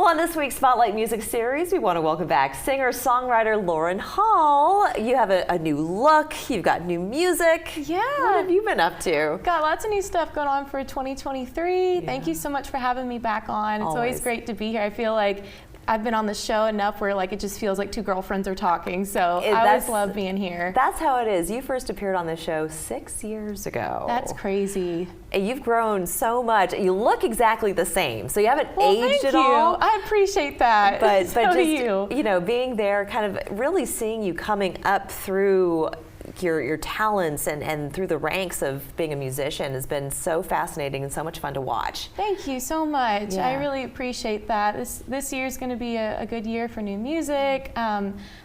Well, on this week's Spotlight Music Series, we want to welcome back singer-songwriter Lauren Hall. You have a new look, you've got new music. Yeah. What have you been up to? Got lots of new stuff going on for 2023. Yeah. Thank you so much for having me back on. It's always great to be here. I feel like I've been on the show enough where like it just feels like two girlfriends are talking, so I always love being here. That's how it is. You first appeared on this show 6 years ago. That's crazy. And you've grown so much. You look exactly the same, so you haven't aged at all. I appreciate that. But so just, do you know, being there, kind of really seeing you coming up through your talents and through the ranks of being a musician has been so fascinating and so much fun to watch. Thank you so much. Yeah. I really appreciate that. This year is going to be a good year for new music.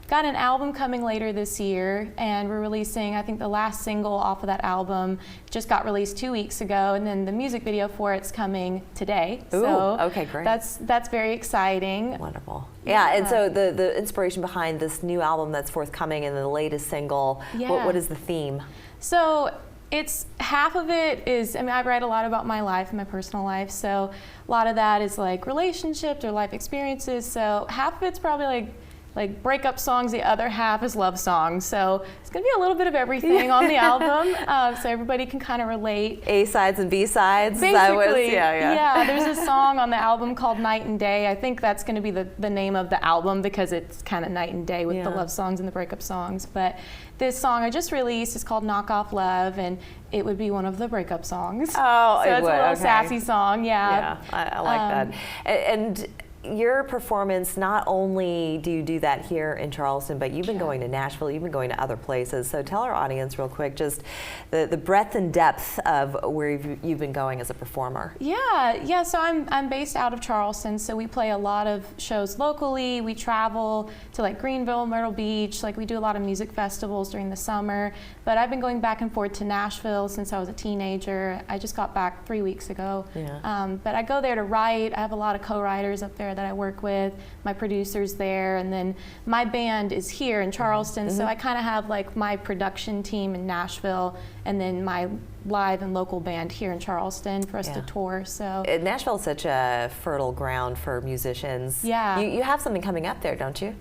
Got an album coming later this year, and we're releasing, I think the last single off of that album just got released 2 weeks ago, and then the music video for it's coming today. Ooh, so okay, great. That's very exciting. Wonderful. Yeah, and so the inspiration behind this new album that's forthcoming and the latest single, what is the theme? So it's half of it is, I mean, I write a lot about my life, my personal life, so a lot of that is like relationships or life experiences, so half of it's probably like breakup songs, the other half is love songs. So it's gonna be a little bit of everything on the album, so everybody can kind of relate. A-sides and B-sides? Basically, yeah. There's a song on the album called Night and Day. I think that's gonna be the name of the album because it's kind of night and day with the love songs and the breakup songs. But this song I just released is called Knock Off Love, and it would be one of the breakup songs. Oh, so it's a little sassy song, Yeah, I like that. And your performance, not only do you do that here in Charleston, but you've been going to Nashville, you've been going to other places. So tell our audience real quick just the breadth and depth of where you've been going as a performer. Yeah. So I'm based out of Charleston, so we play a lot of shows locally. We travel to like Greenville, Myrtle Beach. Like we do a lot of music festivals during the summer. But I've been going back and forth to Nashville since I was a teenager. I just got back 3 weeks ago. Yeah. But I go there to write. I have a lot of co-writers up there that I work with, my producer's there, and then my band is here in Charleston, so I kind of have like my production team in Nashville and then my live and local band here in Charleston for us to tour. So Nashville's such a fertile ground for musicians. Yeah. You have something coming up there, don't you?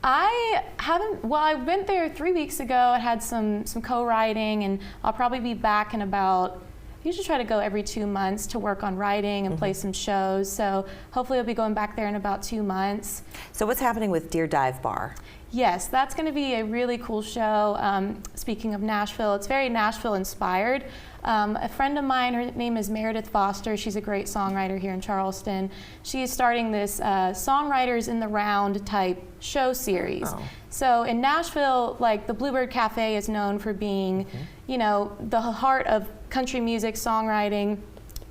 I haven't, well, I went there 3 weeks ago. I had some co-writing, and I'll probably be back in about, I usually try to go every 2 months to work on writing and play some shows. So hopefully I'll be going back there in about 2 months. So what's happening with Deer Dive Bar? Yes, that's going to be a really cool show. Speaking of Nashville, it's very Nashville inspired. A friend of mine, her name is Meredith Foster. She's a great songwriter here in Charleston. She is starting this Songwriters in the Round type show series. Oh. So in Nashville, like the Bluebird Cafe is known for being, you know, the heart of country music, songwriting.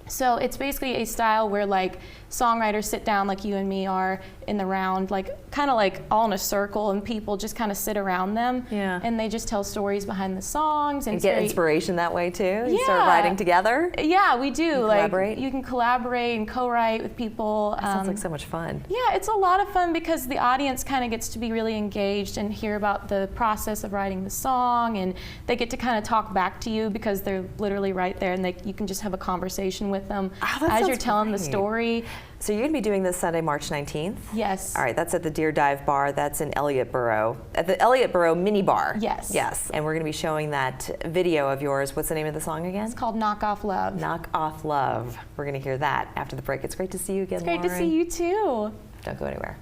So it's basically a style where like songwriters sit down like you and me are in the round, like kind of like all in a circle, and people just kind of sit around them, and they just tell stories behind the songs and get inspiration that way too. You start writing together. Yeah, we do. Collaborate. You can collaborate and co-write with people. That sounds like so much fun. Yeah, it's a lot of fun because the audience kind of gets to be really engaged and hear about the process of writing the song, and they get to kind of talk back to you because they're literally right there, and you can just have a conversation with them as you're telling the story. So you're going to be doing this Sunday, March 19th? Yes. All right, that's at the Deer Dive Bar. That's in Elliottboro, at the Elliottboro Mini Bar. Yes. Yes, and we're going to be showing that video of yours. What's the name of the song again? It's called Knock Off Love. Knock Off Love. We're going to hear that after the break. It's great to see you again, It's great Lauren. to see you too. Don't go anywhere.